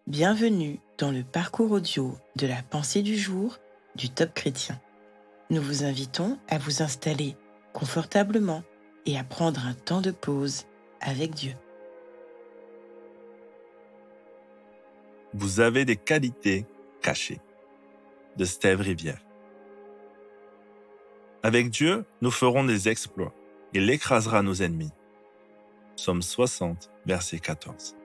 Bienvenue dans le parcours audio de la pensée du jour du Top Chrétien. Nous vous invitons à vous installer confortablement et à prendre un temps de pause avec Dieu. Vous avez des qualités cachées. De Steve Rivière. Avec Dieu, nous ferons des exploits. Il écrasera nos ennemis. Psaume 60, verset 14.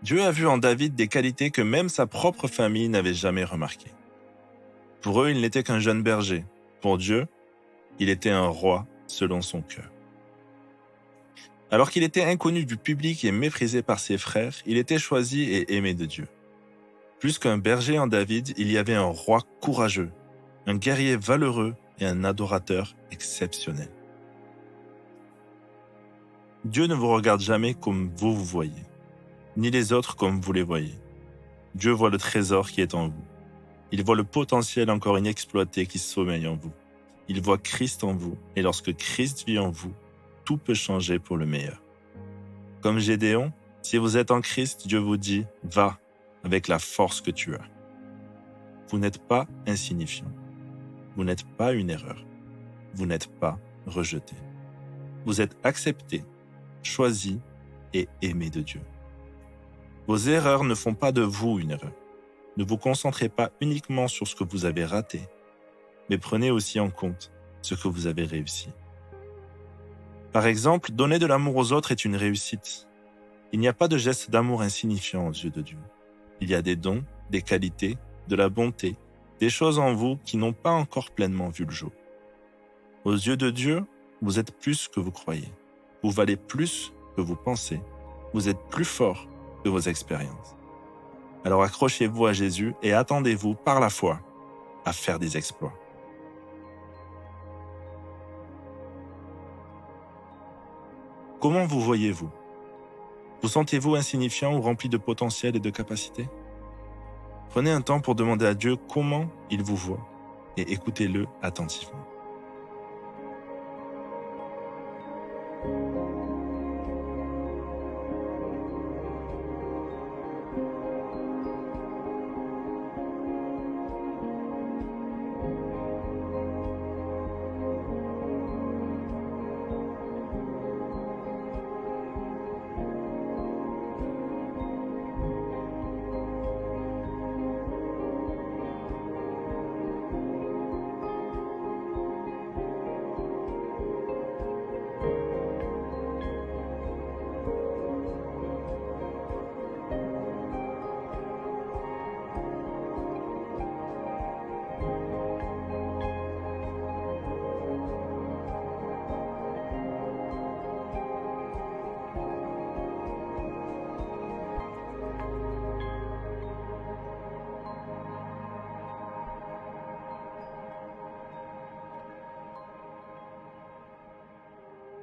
Dieu a vu en David des qualités que même sa propre famille n'avait jamais remarquées. Pour eux, il n'était qu'un jeune berger. Pour Dieu, il était un roi selon son cœur. Alors qu'il était inconnu du public et méprisé par ses frères, il était choisi et aimé de Dieu. Plus qu'un berger en David, il y avait un roi courageux, un guerrier valeureux et un adorateur exceptionnel. Dieu ne vous regarde jamais comme vous voyez, ni les autres comme vous les voyez. Dieu voit le trésor qui est en vous. Il voit le potentiel encore inexploité qui sommeille en vous. Il voit Christ en vous, et lorsque Christ vit en vous, tout peut changer pour le meilleur. Comme Gédéon, si vous êtes en Christ, Dieu vous dit « Va » avec la force que tu as. Vous n'êtes pas insignifiant. Vous n'êtes pas une erreur. Vous n'êtes pas rejeté. Vous êtes accepté, choisi et aimé de Dieu. Vos erreurs ne font pas de vous une erreur. Ne vous concentrez pas uniquement sur ce que vous avez raté, mais prenez aussi en compte ce que vous avez réussi. Par exemple, donner de l'amour aux autres est une réussite. Il n'y a pas de geste d'amour insignifiant aux yeux de Dieu. Il y a des dons, des qualités, de la bonté, des choses en vous qui n'ont pas encore pleinement vu le jour. Aux yeux de Dieu, vous êtes plus que vous croyez. Vous valez plus que vous pensez. Vous êtes plus fort que vos expériences. Alors accrochez-vous à Jésus et attendez-vous par la foi à faire des exploits. Comment vous voyez-vous? Vous sentez-vous insignifiant ou rempli de potentiel et de capacités? Prenez un temps pour demander à Dieu comment il vous voit et écoutez-le attentivement.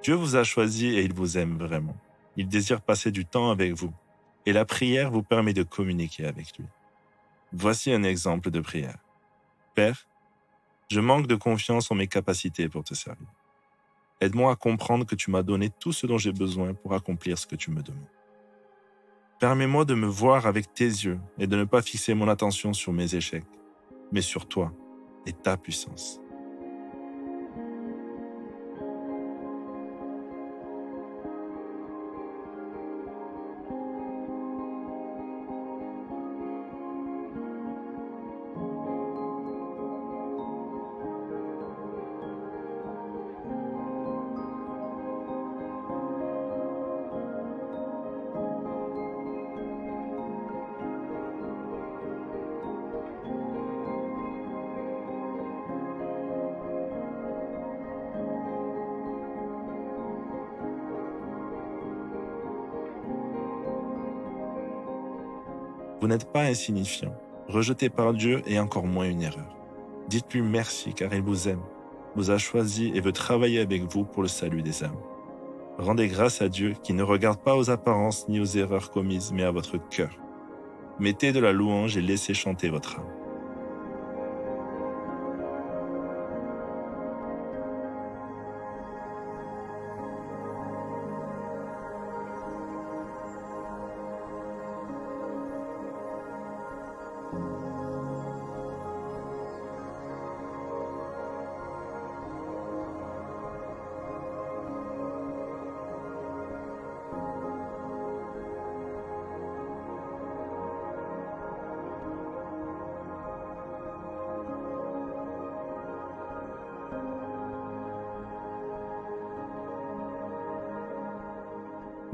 Dieu vous a choisi et il vous aime vraiment. Il désire passer du temps avec vous. Et la prière vous permet de communiquer avec lui. Voici un exemple de prière. Père, je manque de confiance en mes capacités pour te servir. Aide-moi à comprendre que tu m'as donné tout ce dont j'ai besoin pour accomplir ce que tu me demandes. Permets-moi de me voir avec tes yeux et de ne pas fixer mon attention sur mes échecs, mais sur toi et ta puissance. Vous n'êtes pas insignifiant, rejeté par Dieu et encore moins une erreur. Dites-lui merci car il vous aime, vous a choisi et veut travailler avec vous pour le salut des âmes. Rendez grâce à Dieu qui ne regarde pas aux apparences ni aux erreurs commises, mais à votre cœur. Mettez de la louange et laissez chanter votre âme.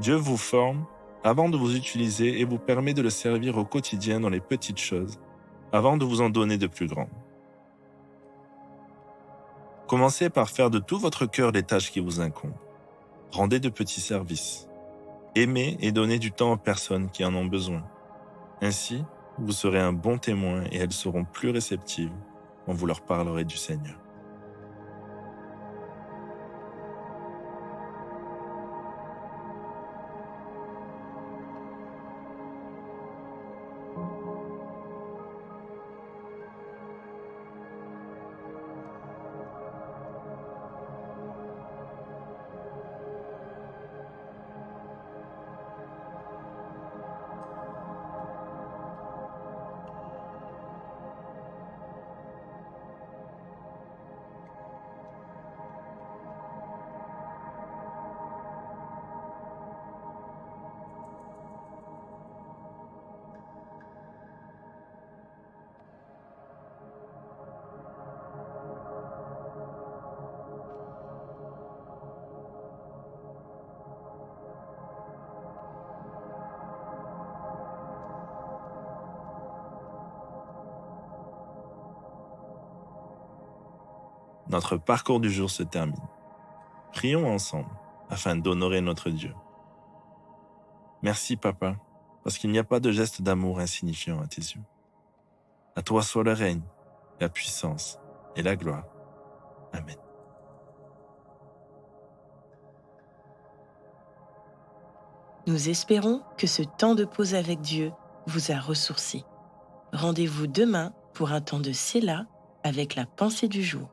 Dieu vous forme avant de vous utiliser et vous permet de le servir au quotidien dans les petites choses, avant de vous en donner de plus grandes. Commencez par faire de tout votre cœur les tâches qui vous incombent. Rendez de petits services. Aimez et donnez du temps aux personnes qui en ont besoin. Ainsi, vous serez un bon témoin et elles seront plus réceptives quand vous leur parlerez du Seigneur. Notre parcours du jour se termine. Prions ensemble afin d'honorer notre Dieu. Merci, Papa, parce qu'il n'y a pas de geste d'amour insignifiant à tes yeux. À toi soit le règne, la puissance et la gloire. Amen. Nous espérons que ce temps de pause avec Dieu vous a ressourci. Rendez-vous demain pour un temps de Séla avec la pensée du jour.